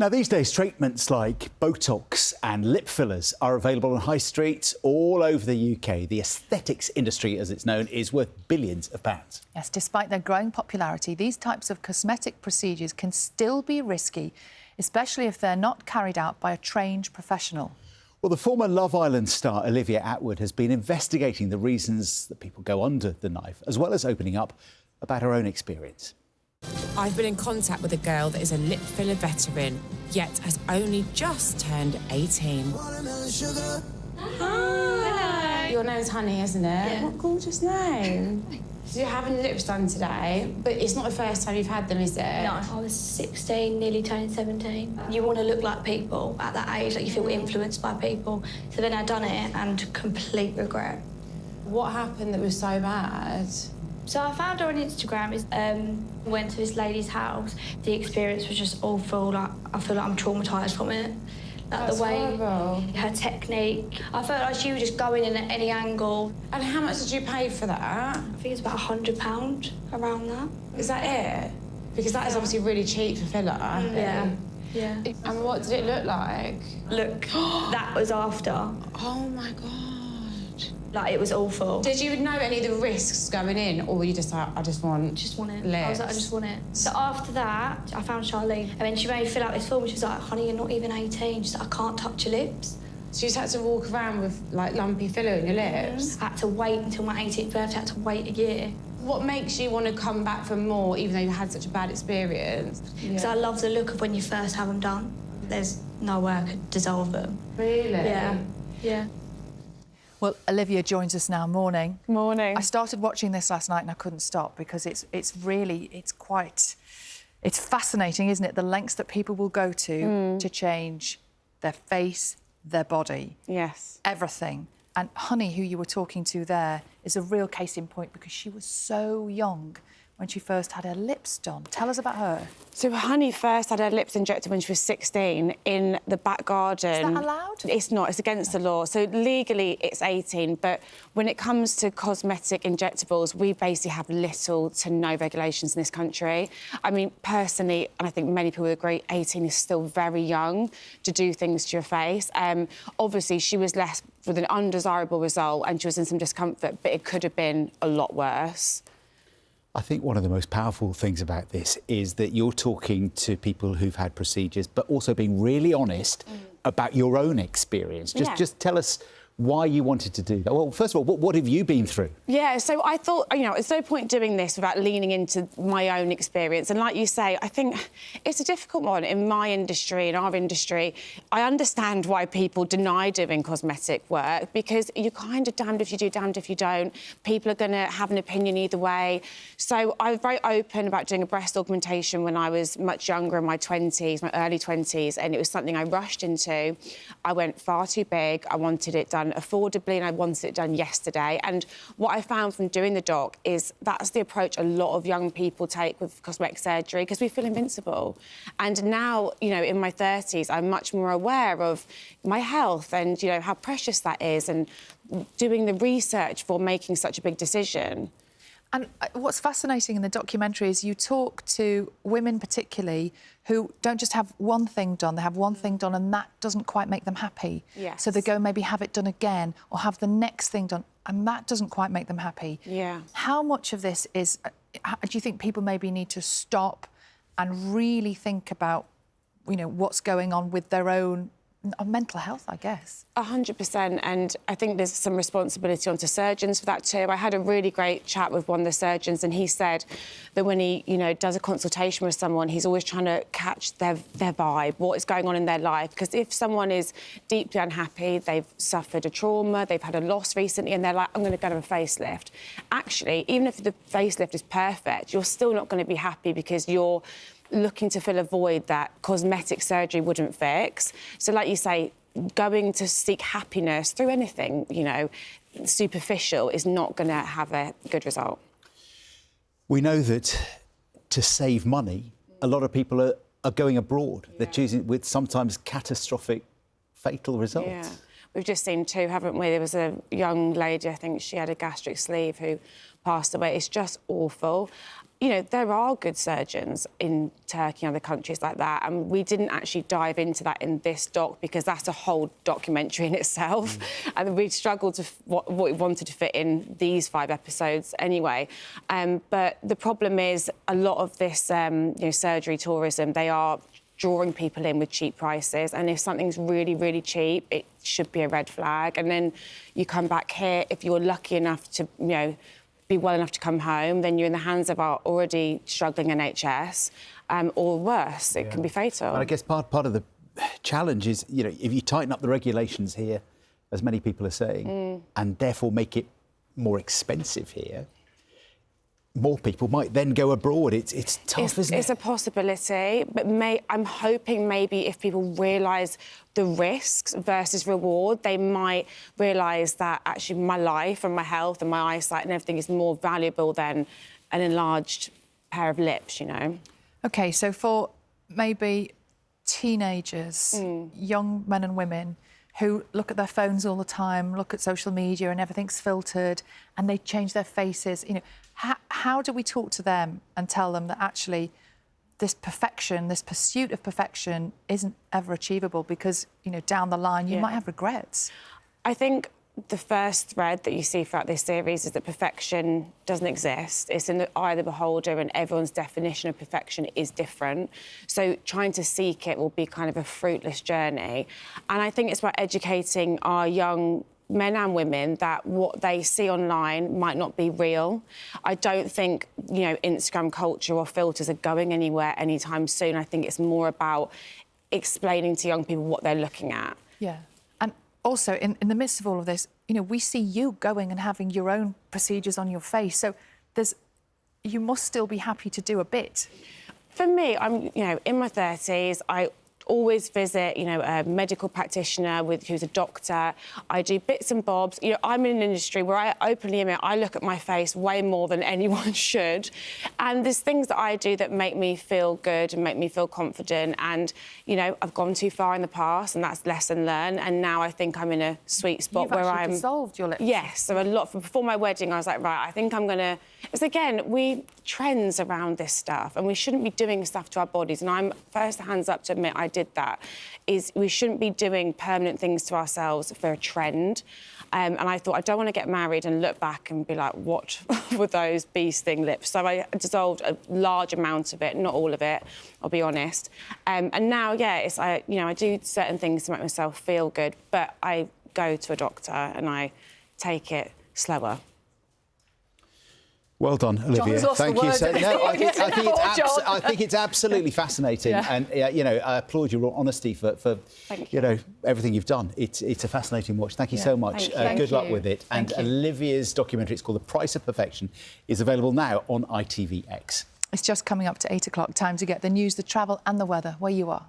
Now, these days, treatments like Botox and lip fillers are available on high streets all over the UK. The aesthetics industry, as it's known, is worth billions of pounds. Yes, despite their growing popularity, these types of cosmetic procedures can still be risky, especially if they're not carried out by a trained professional. Well, the former Love Island star Olivia Attwood has been investigating the reasons that people go under the knife, as well as opening up about her own experience. I've been in contact with a girl that is a lip filler veteran, yet has only just turned 18. Hello. Your name's Honey, isn't it? Yeah. What a gorgeous name. So you're having lips done today, but it's not the first time you've had them, is it? No, I was 16, nearly turning 17. You want to look like people at that age, like you feel influenced by people. So then I done it and complete regret. What happened that was so bad? So I found her on Instagram, went to this lady's house. The experience was just awful, like I feel like I'm traumatised from it. Like That's the way, horrible. her technique. I felt like she was just going in at any angle. And how much did you pay for that? I think it's about £100, around that. Is that it? Because that is obviously really cheap for filler. Yeah. Yeah. And what did it look like? Look, that was after. Oh my God. Like, it was awful. Did you know any of the risks going in, or were you just like, I just want it. lips? I was like, I just want it. So after that, I found Charlene, and then she made me fill out this form, and she was like, honey, you're not even 18. She's like, I can't touch your lips. So you just had to walk around with, like, lumpy filler in your lips? I had to wait until my 18th birthday, I had to wait a year. What makes you want to come back for more, even though you had such a bad experience? Because I love the look of when you first have them done. There's no way I could dissolve them. Really? Yeah. Yeah. Well, Olivia joins us now. Morning. Morning. I started watching this last night and I couldn't stop because it's fascinating, isn't it? The lengths that people will go to change their face, their body. Yes. Everything. And Honey, who you were talking to there, is a real case in point because she was so young when she first had her lips done. Tell us about her. So Honey first had her lips injected when she was 16 in the back garden. Is that allowed? It's not. It's against the law. So legally it's 18, but when it comes to cosmetic injectables, we basically have little to no regulations in this country. I mean, personally, and I think many people would agree, 18 is still very young to do things to your face. Obviously, she was left with an undesirable result and she was in some discomfort, but it could have been a lot worse. I think one of the most powerful things about this is that you're talking to people who've had procedures, but also being really honest about your own experience. Just tell us why you wanted to do that. Well, first of all, what have you been through? Yeah, so I thought, you know, there's no point doing this without leaning into my own experience. And like you say, I think it's a difficult one in my industry, in our industry. I understand why people deny doing cosmetic work because you're kind of damned if you do, damned if you don't. People are going to have an opinion either way. So I was very open about doing a breast augmentation when I was much younger, in my 20s, my early 20s, and it was something I rushed into. I went far too big. I wanted it done affordably and I wanted it done yesterday. And what I found from doing the doc is that's the approach a lot of young people take with cosmetic surgery because we feel invincible. And now, you know, in my 30s, I'm much more aware of my health and, you know, how precious that is and doing the research for making such a big decision. And what's fascinating in the documentary is you talk to women particularly who don't just have one thing done, they have one thing done and that doesn't quite make them happy. Yes. So they go maybe have it done again or have the next thing done and that doesn't quite make them happy. Yeah. How much of this is... do you think people maybe need to stop and really think about, you know, what's going on with their own mental health, I guess? 100%, and I think there's some responsibility onto surgeons for that too. I had a really great chat with one of the surgeons and he said that when he, you know, does a consultation with someone, he's always trying to catch their vibe, what is going on in their life. Because if someone is deeply unhappy, they've suffered a trauma, they've had a loss recently, and they're like, I'm going to go to a facelift. Actually, even if the facelift is perfect, you're still not going to be happy because you're looking to fill a void that cosmetic surgery wouldn't fix. So like you say, going to seek happiness through anything, you know, superficial is not going to have a good result. We know that to save money, a lot of people are going abroad. Yeah. They're choosing with sometimes catastrophic, fatal results. Yeah. We've just seen two, haven't we? There was a young lady, I think she had a gastric sleeve, who passed away. It's just awful. you know, there are good surgeons in Turkey and other countries like that, and we didn't actually dive into that in this doc because that's a whole documentary in itself, and we struggled to what we wanted to fit in these 5 episodes anyway. But the problem is a lot of this, you know, surgery tourism, they are drawing people in with cheap prices, and if something's really, really cheap, it should be a red flag. And then you come back here, if you're lucky enough to, you know, be well enough to come home, then you're in the hands of our already struggling NHS, or worse, it can be fatal. And I guess part of the challenge is, you know, if you tighten up the regulations here, as many people are saying, and therefore make it more expensive here, more people might then go abroad. It's tough, isn't it? It's a possibility, but I'm hoping maybe if people realise the risks versus reward, they might realise that actually my life and my health and my eyesight and everything is more valuable than an enlarged pair of lips, you know? OK, so for maybe teenagers, young men and women who look at their phones all the time, look at social media and everything's filtered and they change their faces, you know, how do we talk to them and tell them that actually this perfection, this pursuit of perfection isn't ever achievable because, you know, down the line you might have regrets? I think the first thread that you see throughout this series is that perfection doesn't exist. It's in the eye of the beholder, and everyone's definition of perfection is different. So trying to seek it will be kind of a fruitless journey. And I think it's about educating our young men and women that what they see online might not be real. I don't think, you know, Instagram culture or filters are going anywhere anytime soon. I think it's more about explaining to young people what they're looking at. Yeah. And also, in the midst of all of this, you know, we see you going and having your own procedures on your face. So you must still be happy to do a bit. For me, I'm, you know, in my 30s, I always visit, you know, a medical practitioner who's a doctor. I do bits and bobs. You know, I'm in an industry where I openly admit I look at my face way more than anyone should. And there's things that I do that make me feel good and make me feel confident. And, you know, I've gone too far in the past and that's lesson learned. And now I think I'm in a sweet spot where I'm... You've dissolved your lips. Yes. So a lot... Before my wedding, I was like, right, I think I'm going to... Because, again, trends around this stuff and we shouldn't be doing stuff to our bodies. And I'm first hands up to admit I did that, is we shouldn't be doing permanent things to ourselves for a trend. And I thought, I don't want to get married and look back and be like, what were those bee sting lips? So I dissolved a large amount of it, not all of it, I'll be honest. And now, yeah, you know, I do certain things to make myself feel good, but I go to a doctor and I take it slower. Well done, Olivia. Thank you. So, no, I think it's absolutely fascinating, and you know, I applaud your honesty for you know, everything you've done. It's a fascinating watch. Thank you so much. Good luck with it. And Olivia's documentary, it's called The Price of Perfection, is available now on ITVX. It's just coming up to 8 o'clock. Time to get the news, the travel, and the weather where you are.